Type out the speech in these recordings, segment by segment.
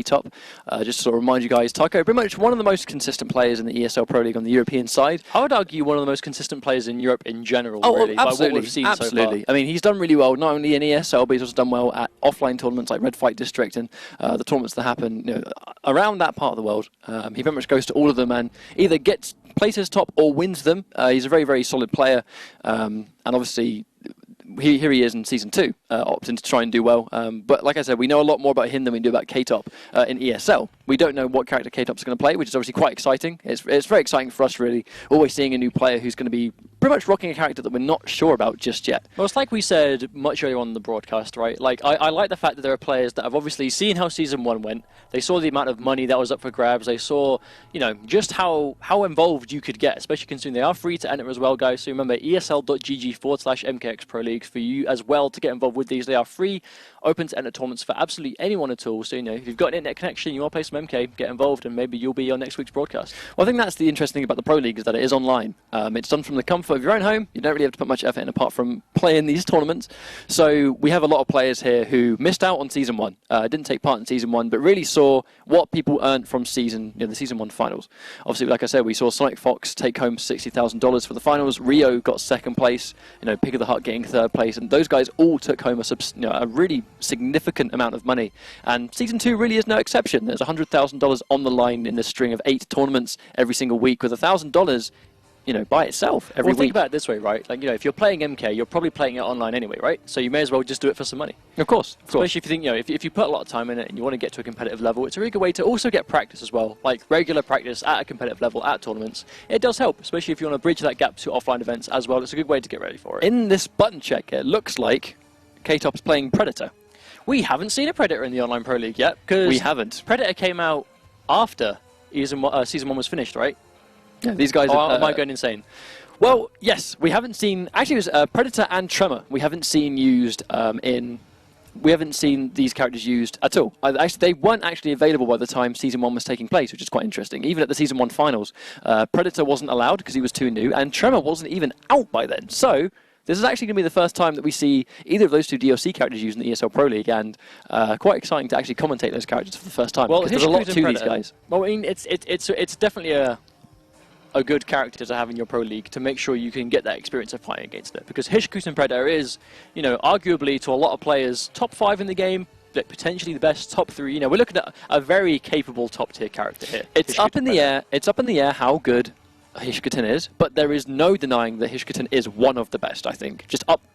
ktop. Just to sort of remind you guys, Taco, pretty much one of the most consistent players in the ESL Pro League on the European side. I would argue one of the most consistent players in Europe in general, oh, really, absolutely, by what we've seen absolutely. so far. I mean, he's done really well, not only in ESL, but he's also done well at offline tournaments like Red Fight District and the tournaments that happen around that part of the world. He very much goes to all of them and either places top or wins them. He's a very, very solid player, and obviously here he is in Season 2, opting to try and do well. But like I said, we know a lot more about him than we do about ktop in ESL. We don't know what character ktop's going to play, which is obviously quite exciting. It's very exciting for us, really, always seeing a new player who's going to be pretty much rocking a character that we're not sure about just yet. Well, it's like we said much earlier on in the broadcast, right? Like, I like the fact that there are players that have obviously seen how Season 1 went. They saw the amount of money that was up for grabs. They saw, just how involved you could get, especially considering they are free to enter as well, guys. So remember, esl.gg/MKX Pro League for you as well to get involved with these. They are free, open to enter tournaments for absolutely anyone at all. So, if you've got an internet connection, you want to play some MK, get involved, and maybe you'll be on next week's broadcast. Well, I think that's the interesting thing about the Pro League is that it is online. It's done from the comfort of your own home. You don't really have to put much effort in apart from playing these tournaments. So we have a lot of players here who missed out on Season 1, didn't take part in Season 1, but really saw what people earned from the Season 1 finals. Obviously, like I said, we saw Sonic Fox take home $60,000 for the finals. Rio got second place, Pick of the Hut getting third place, and those guys all took home a really significant amount of money. And Season 2 really is no exception. There's $100,000 on the line in a string of 8 tournaments every single week with $1,000 by itself every week. Think about it this way, right? Like, if you're playing MK, you're probably playing it online anyway, right? So you may as well just do it for some money. Of course. Especially if you think, if you put a lot of time in it and you want to get to a competitive level, it's a really good way to also get practice as well. Like regular practice at a competitive level at tournaments. It does help, especially if you want to bridge that gap to offline events as well. It's a good way to get ready for it. In this button check, it looks like ktop's playing Predator. We haven't seen a Predator in the Online Pro League yet, because we haven't. Predator came out after Season 1 was finished, right? Yeah, these guys am I going insane? Well, yes, we haven't seen... Actually, it was Predator and Tremor. We haven't seen used We haven't seen these characters used at all. Actually, they weren't actually available by the time Season 1 was taking place, which is quite interesting. Even at the Season 1 finals, Predator wasn't allowed because he was too new, and Tremor wasn't even out by then. So this is actually going to be the first time that we see either of those two DLC characters used in the ESL Pro League, and quite exciting to actually commentate those characters for the first time. Well, because there's a lot to these guys. Well, I mean, it's definitely a good character to have in your Pro League to make sure you can get that experience of playing against it. Because Hishikuten Predator is, arguably to a lot of players, top 5 in the game, potentially the best top 3. We're looking at a very capable top tier character here. It's up in the air. It's up in the air how good Hishikuten is, but there is no denying that Hishikuten is one of the best, I think.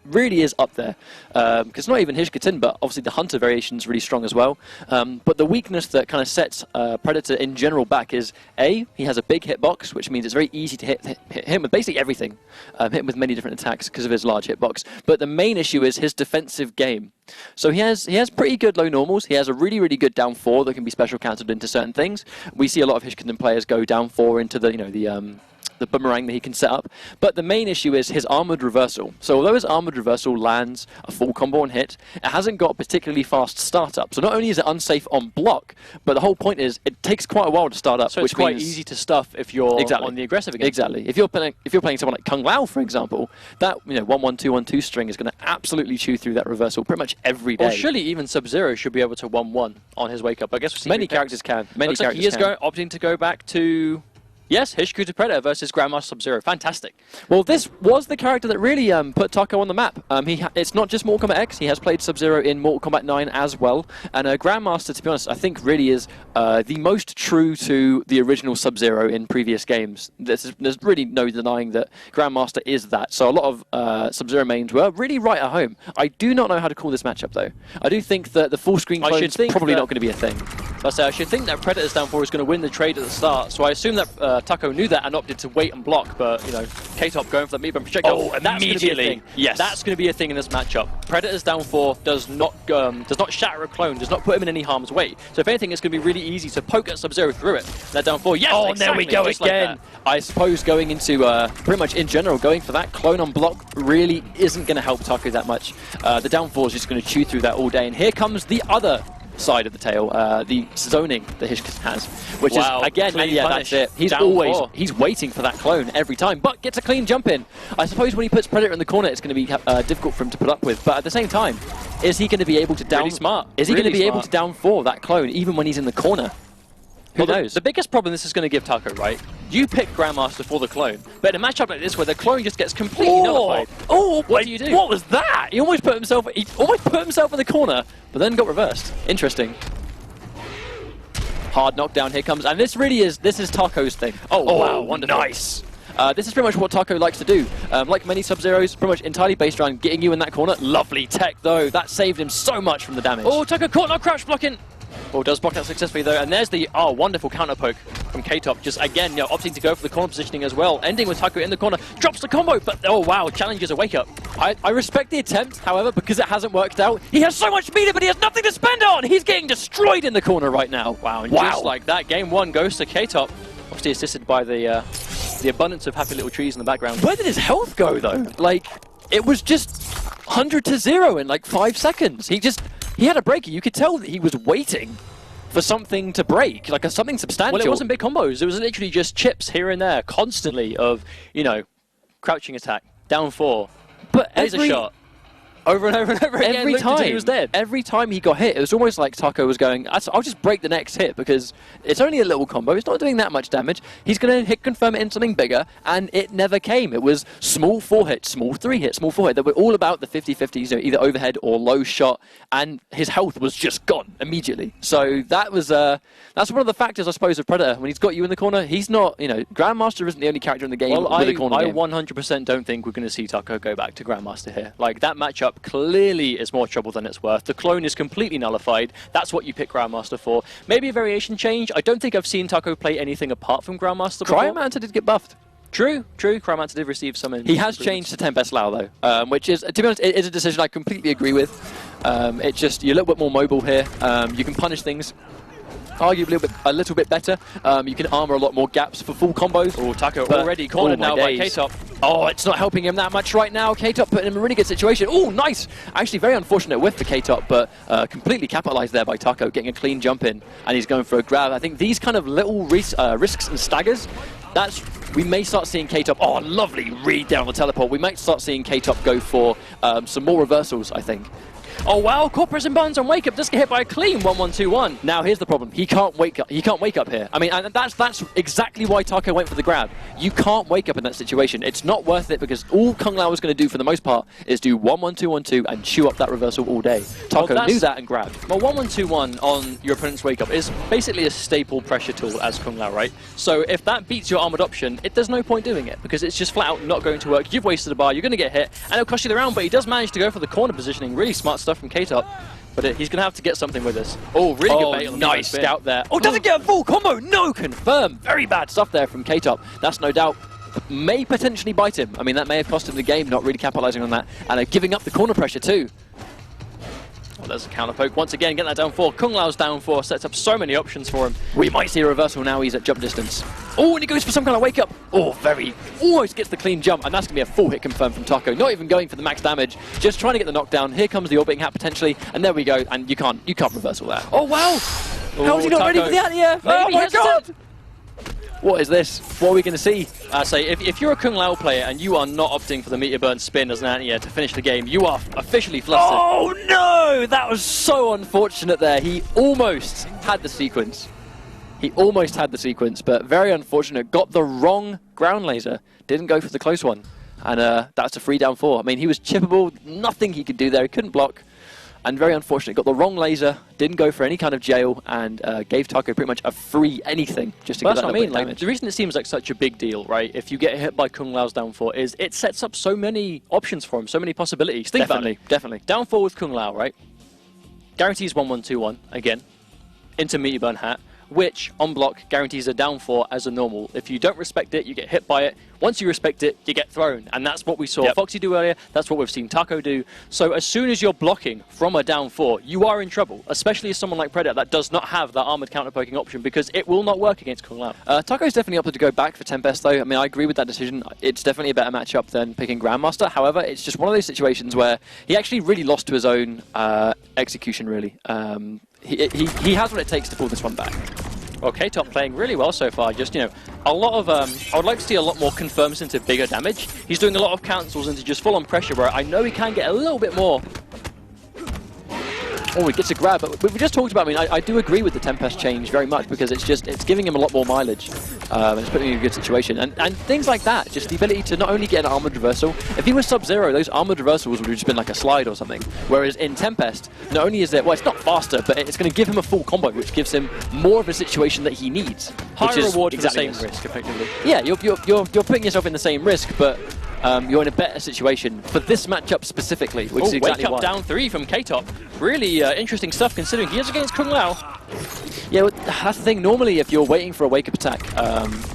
Really is up there. Because not even Hishikuten, but obviously the Hunter variation is really strong as well. But the weakness that kind of sets Predator in general back is, A, he has a big hitbox, which means it's very easy to hit him with basically everything. Hit him with many different attacks because of his large hitbox. But the main issue is his defensive game. So he has pretty good low normals. He has a really, really good down 4 that can be special countered into certain things. We see a lot of Hishikuten players go down 4 into the boomerang that he can set up. But the main issue is his armored reversal. So although his armored reversal lands a full combo and hit, it hasn't got a particularly fast startup. So not only is it unsafe on block, but the whole point is it takes quite a while to start up. So it's quite easy to stuff if you're on the aggressive against. Exactly. If you're playing someone like Kung Lao, for example, that 1-1-2-1-2 string is going to absolutely chew through that reversal pretty much every day. Well, surely even Sub-Zero should be able to 1-1 on his wake up. I guess many characters can. Looks like he is opting to go back to... Yes, Hishikuten Predator versus Grandmaster Sub-Zero. Fantastic. Well, this was the character that really put Taco on the map. It's not just Mortal Kombat X. He has played Sub-Zero in Mortal Kombat 9 as well. And Grandmaster, to be honest, I think really is the most true to the original Sub-Zero in previous games. There's really no denying that Grandmaster is that. So a lot of Sub-Zero mains were really right at home. I do not know how to call this matchup, though. I do think that the full screen clone is probably not going to be a thing. I should think that Predator's down 4 is going to win the trade at the start. So I assume that Taco knew that and opted to wait and block, but ktop going for that meat bomb projectile. Oh, immediately! Yes, that's going to be a thing in this matchup. Predator's down 4 does not shatter a clone, does not put him in any harm's way. So if anything, it's going to be really easy to poke at Sub-Zero through it. That down 4, yes! Oh, exactly, there we go again. I suppose going into pretty much in general going for that clone on block really isn't going to help Taco that much. The down 4 is just going to chew through that all day, and here comes the other side of the tail, the zoning that Hishkatan has, which Wow, is, again, clean yeah, punish. that's it. He's Down always, 4. he's waiting for that clone every time, but gets a clean jump in. I suppose when he puts Predator in the corner, it's going to be difficult for him to put up with, but at the same time, is he going to be able to down... Really smart. Is he Really going to be able smart. to down 4 that clone, even when he's in the corner? Who Well, knows? The biggest problem this is going to give Taco, right? You pick Grandmaster for the clone, but in a matchup like this where the clone just gets completely nullified, what do you do? What was that? He almost put himself in the corner, but then got reversed. Interesting. Hard knockdown here comes, and this is Taco's thing. Oh, wow, wonderful. Nice. This is pretty much what Taco likes to do. Like many Sub-Zeros, pretty much entirely based around getting you in that corner. Lovely tech though, that saved him so much from the damage. Oh, Taco caught, no crouch blocking. Oh, does block that successfully though, and there's the wonderful counter poke from ktop. Just again, opting to go for the corner positioning as well, ending with Taco in the corner, drops the combo, but oh wow, challenges a wake up. I respect the attempt, however, because it hasn't worked out. He has so much meter, but he has nothing to spend on. He's getting destroyed in the corner right now. Wow, and just like that, game 1 goes to ktop, obviously assisted by the abundance of happy little trees in the background. Where did his health go though? Like, it was just 100 to 0 in like 5 seconds. He had a breaker. You could tell that he was waiting for something to break, like something substantial. Well, it wasn't big combos. It was literally just chips here and there, constantly of, crouching attack, down 4, but laser shot. Over and over and over again, every looked until time he was dead. Every time he got hit, it was almost like Taco was going, I'll just break the next hit because it's only a little combo. It's not doing that much damage. He's going to hit confirm it in something bigger, and it never came. It was small 4 hit, small 3 hit, small 4 hit. They were all about the 50-50s, either overhead or low shot, and his health was just gone immediately. So that was that's one of the factors, I suppose, of Predator. When he's got you in the corner, he's not, Grandmaster isn't the only character in the game Well, with a corner I game. 100% don't think we're going to see Taco go back to Grandmaster here. Like, that matchup clearly is more trouble than it's worth. The clone is completely nullified. That's what you pick Grandmaster for. Maybe a variation change. I don't think I've seen Taco play anything apart from Grandmaster before. Cryomancer did get buffed. True. Cryomancer did receive some... He has changed to Tempest Lao though, which is, to be honest, it is a decision I completely agree with. It's just, you're a little bit more mobile here. You can punish things arguably a little bit better. You can armor a lot more gaps for full combos. Oh, Taco already cornered now by ktop. Oh, it's not helping him that much right now. ktop put him in a really good situation. Oh, nice! Actually, very unfortunate whiff for ktop, but completely capitalized there by Taco, getting a clean jump in, and he's going for a grab. I think these kind of little risks and staggers, we may start seeing ktop. Oh, lovely read down the teleport. We might start seeing ktop go for some more reversals, I think. Oh wow, Corpus and Buns on wake up, just get hit by a clean 1-1-2-1. Now here's the problem. He can't wake up. He can't wake up here. I mean, and that's exactly why Taco went for the grab. You can't wake up in that situation. It's not worth it because all Kung Lao is going to do for the most part is do 1-1-2-1-2 and chew up that reversal all day. Taco knew that and grabbed. Well, 1-1-2-1 on your opponent's wake up is basically a staple pressure tool as Kung Lao, right? So if that beats your armored option, there's no point doing it because it's just flat out not going to work. You've wasted a bar, you're going to get hit, and it'll cost you the round, but he does manage to go for the corner positioning. Really smart stuff from ktop, but he's going to have to get something with this. Oh, really good bait on the nice scout there. Oh, doesn't get a full combo. No, confirm. Very bad stuff there from ktop. That's no doubt may potentially bite him. I mean, that may have cost him the game, not really capitalizing on that, and giving up the corner pressure too. Well, there's a counter poke. Once again, getting that down 4. Kung Lao's down 4 sets up so many options for him. We might see a reversal now. He's at jump distance. Oh, and he goes for some kind of wake up. Oh, almost gets the clean jump, and that's going to be a full hit confirmed from Taco. Not even going for the max damage, just trying to get the knockdown. Here comes the orbiting hat potentially, and there we go. And you can't reversal that. Oh wow! How is he not ready for the anti-air? Oh my god! What is this? What are we going to see? I say, if you're a Kung Lao player and you are not opting for the meteor burn spin as an anti-air to finish the game, you are officially flustered. Oh no! That was so unfortunate there. He almost had the sequence. But very unfortunate. Got the wrong ground laser. Didn't go for the close one. And that's a free down 4. I mean, he was chippable. Nothing he could do there. He couldn't block. And very unfortunate. Got the wrong laser. Didn't go for any kind of jail. And gave Taco pretty much a free anything just to get that damage. Like, the reason it seems like such a big deal, right, if you get hit by Kung Lao's down 4, is it sets up so many options for him, so many possibilities. Think about it. Definitely. Down 4 with Kung Lao, right? Guarantees 1-1-2-1, again. Into meteor burn hat, which on block guarantees a down 4 as a normal. If you don't respect it, you get hit by it. Once you respect it, you get thrown. And that's what we saw Foxy do earlier. That's what we've seen Taco do. So as soon as you're blocking from a down 4, you are in trouble, especially as someone like Predator that does not have that armored counter-poking option because it will not work against Kung Lao. Taco's definitely opted to go back for Tempest though. I mean, I agree with that decision. It's definitely a better matchup than picking Grandmaster. However, it's just one of those situations where he actually really lost to his own execution, really. he has what it takes to pull this one back. Well, ktop playing really well so far. Just, you know, a lot of... I would like to see a lot more confirms into bigger damage. He's doing a lot of cancels into just full-on pressure, where I know he can get a little bit more. Oh, he gets a grab, but we just talked about, I mean, I do agree with the Tempest change very much, because it's giving him a lot more mileage, and it's putting him in a good situation, and things like that, just the ability to not only get an armored reversal, if he was Sub-Zero, those armored reversals would have just been like a slide or something, whereas in Tempest, not only is it, well, it's not faster, but it's going to give him a full combo, which gives him more of a situation that he needs. Higher reward for the same this. risk, effectively. Yeah, you're putting yourself in the same risk, but you're in a better situation for this matchup specifically, which is exactly wake up why. down 3 from ktop. Really interesting stuff, considering he is against Kung Lao. Yeah, well, that's the thing. Normally, if you're waiting for a wake-up attack,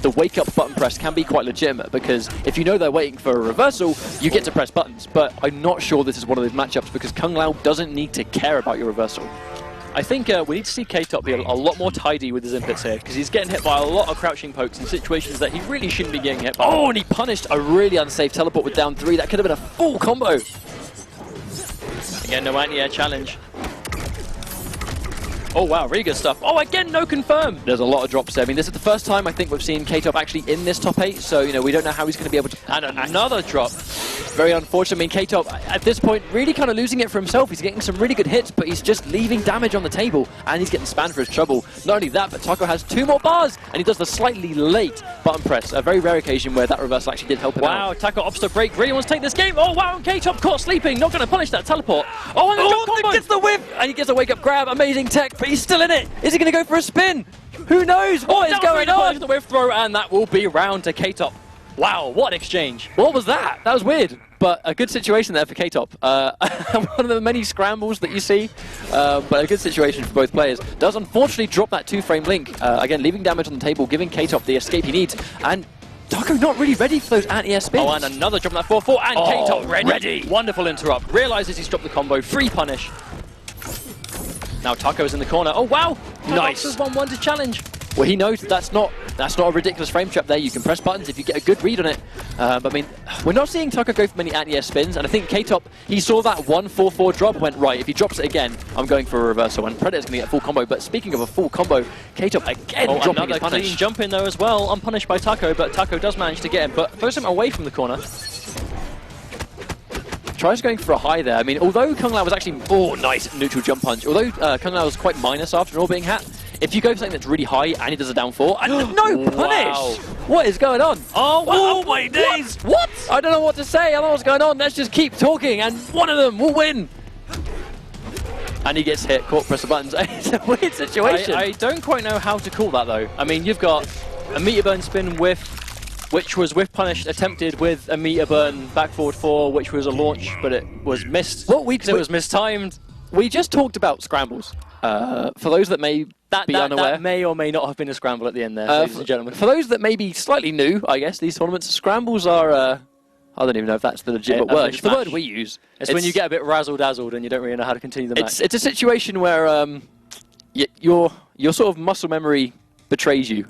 the wake-up button press can be quite legitimate, because if you know they're waiting for a reversal, you get to press buttons. But I'm not sure this is one of those matchups, because Kung Lao doesn't need to care about your reversal. I think we need to see ktop be a lot more tidy with his inputs here, because he's getting hit by a lot of crouching pokes in situations that he really shouldn't be getting hit by. Oh, and he punished a really unsafe teleport with down 3. That could have been a full combo. Again, no anti-air challenge. Oh wow, really good stuff. Oh, again, no confirm. There's a lot of drops there. I mean, this is the first time I think we've seen ktop actually in this top 8, so, you know, we don't know how he's going to be able to... And another drop. Very unfortunate. I mean, ktop, at this point, really kind of losing it for himself. He's getting some really good hits, but he's just leaving damage on the table, and he's getting spanned for his trouble. Not only that, but Taco has 2 more bars, and he does the slightly late button press. A very rare occasion where that reversal actually did help him out. Wow, Taco opts to break. Really wants to take this game. Oh, wow, ktop caught sleeping. Not going to punish that teleport. Oh, and the jump combo. He gets the whip, and he gets a wake-up grab. Amazing tech, but he's still in it. Is he going to go for a spin? Who knows? What is going on? The whip throw, and that will be round to ktop. Wow, what an exchange. What was that? That was weird, but a good situation there for ktop. One of the many scrambles that you see, but a good situation for both players. Does unfortunately drop that 2-frame link, again leaving damage on the table, giving ktop the escape he needs, and Taco not really ready for those anti-air spins. Oh, and another drop on that 4-4, and ktop ready. Wonderful interrupt. Realizes he's dropped the combo, free punish. Now Taco is in the corner. Oh wow! Nice. 1-1 to challenge. Well, he knows that's not a ridiculous frame trap there. You can press buttons if you get a good read on it. But I mean, we're not seeing Taco go for many anti-air spins, and I think ktop, he saw that 1-4-4 drop, went right. If he drops it again, I'm going for a reversal, and Predator's going to get a full combo. But speaking of a full combo, ktop again dropping another his punish. clean jump in though as well, unpunished by Taco, but Taco does manage to get him, but throws him away from the corner. Tries going for a high there. I mean, although Kung Lao was actually... Oh, nice neutral jump punch. Although Kung Lao was quite minus after all being hat, if you go for something that's really high and he does a down 4... And no punish! Wow. What is going on? Oh my days! What? I don't know what to say. I don't know what's going on. Let's just keep talking and one of them will win. And he gets hit. Caught, press the buttons. It's a weird situation. I don't quite know how to call that though. I mean, you've got a meter burn spin which was whiff punished, attempted with a meter burn back forward 4, which was a launch, but it was missed. Well, it was mistimed. We just talked about scrambles. For those that may be unaware, that may or may not have been a scramble at the end there, ladies and gentlemen. For those that may be slightly new, I guess these tournaments, scrambles are. I don't even know if that's the legitimate word. It's the word we use. It's when you get a bit razzle-dazzled and you don't really know how to continue the match. It's a situation where your sort of muscle memory betrays you,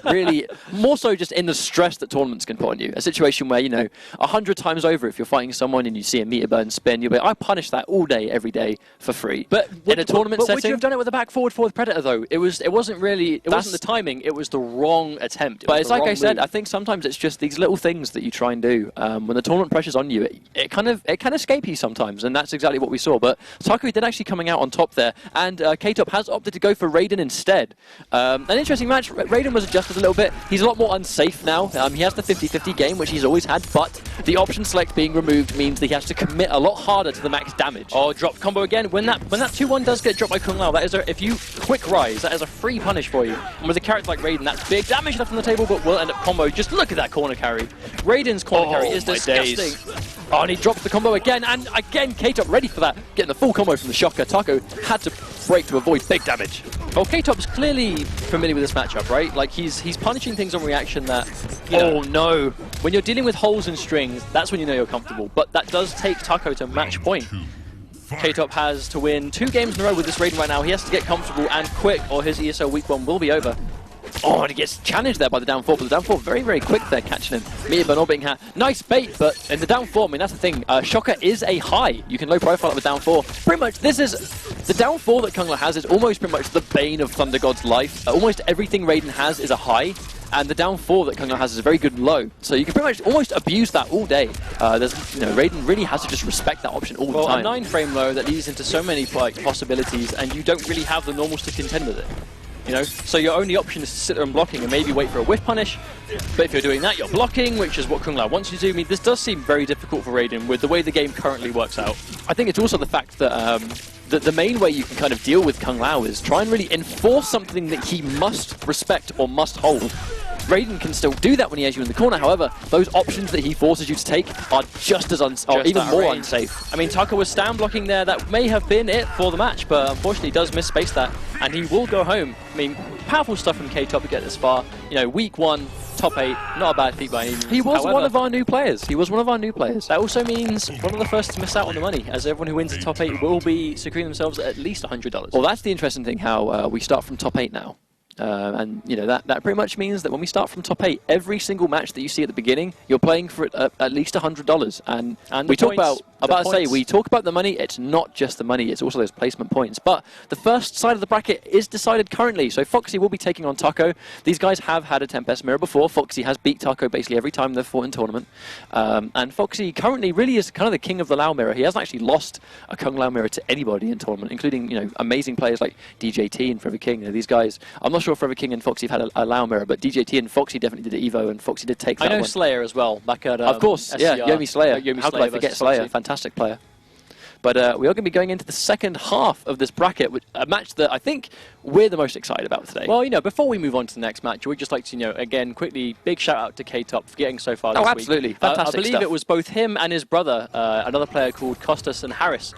really, more so just in the stress that tournaments can put on you. A situation where, you know, 100 times over, if you're fighting someone and you see a meter burn spin, you'll be like, I punish that all day, every day, for free. But in a tournament setting... Would you have done it with a back forward Predator, though? It wasn't really... It wasn't the timing, it was the wrong attempt. But it's like I said, I think sometimes it's just these little things that you try and do. When the tournament pressure's on you, it can escape you sometimes, and that's exactly what we saw. But Taco did actually coming out on top there, and ktop has opted to go for Raiden instead. An interesting match. Raiden was adjusted a little bit. He's a lot more unsafe now. He has the 50-50 game, which he's always had, but the option select being removed means that he has to commit a lot harder to the max damage. Oh, drop combo again. When that 2-1 does get dropped by Kung Lao, that is if you quick rise, that is a free punish for you. And with a character like Raiden, that's big damage left on the table, but will end up combo. Just look at that corner carry. Raiden's corner carry is disgusting. Oh, and he drops the combo again, and again, ktop ready for that. Getting the full combo from the shocker. Taco had to break to avoid big damage. Well, ktop's clearly familiar with this matchup, right? Like, he's punishing things on reaction that, you know, oh no. When you're dealing with holes and strings, that's when you know you're comfortable. But that does take Taco to match point. ktop has to win 2 games in a row with this Raiden right now. He has to get comfortable and quick, or his ESL week 1 will be over. Oh, and he gets challenged there by the down 4, but the down 4 very, very quick there, catching him. Meter burn orbiting hat. Nice bait, but in the down 4, I mean, that's the thing. Shocker is a high. You can low profile it with down 4. Pretty much, this is... The down 4 that Kung Lao has is almost pretty much the bane of Thunder God's life. Almost everything Raiden has is a high, and the down 4 that Kung Lao has is a very good low. So you can pretty much almost abuse that all day. Raiden really has to just respect that option all the time. A 9-frame low that leads into so many possibilities, and you don't really have the normals to contend with it. So your only option is to sit there and blocking and maybe wait for a whiff punish. But if you're doing that, you're blocking, which is what Kung Lao wants you to do. I mean, this does seem very difficult for Raiden with the way the game currently works out. I think it's also the fact that the main way you can kind of deal with Kung Lao is try and really enforce something that he must respect or must hold. Raiden can still do that when he has you in the corner, however, those options that he forces you to take are just as even more unsafe. I mean, Taka was stand blocking there, that may have been it for the match, but unfortunately he does miss space that, and he will go home. I mean, powerful stuff from ktop to get this far. Week 1, top 8, not a bad feat by any means. He was one of our new players. He was one of our new players. That also means one of the first to miss out on the money, as everyone who wins the top 8 will be securing themselves at least $100. Well, that's the interesting thing, how we start from top 8 now. And that pretty much means that when we start from top 8, every single match that you see at the beginning, you're playing for it at least $100. And we talk we talk about the money. It's not just the money; it's also those placement points. But the first side of the bracket is decided currently. So Foxy will be taking on Taco. These guys have had a Tempest mirror before. Foxy has beat Taco basically every time they've fought in tournament. And Foxy currently really is kind of the king of the Lao mirror. He hasn't actually lost a Kung Lao mirror to anybody in tournament, including amazing players like DJT and Forever King. These guys, I'm not sure if Forever King and Foxy have had a Lao mirror, but DJT and Foxy definitely did Evo, and Foxy did take that one. I know Slayer as well, back at of course, SCR. yeah, Yomi Slayer. How could I forget Slayer? Fantastic player. But we are going to be going into the second half of this bracket, a match that I think we're the most excited about today. Well, before we move on to the next match, we'd just like to, again, quickly, big shout out to ktop for getting so far this week. Absolutely. Fantastic I believe stuff. It was both him and his brother, another player called Costas and Harris,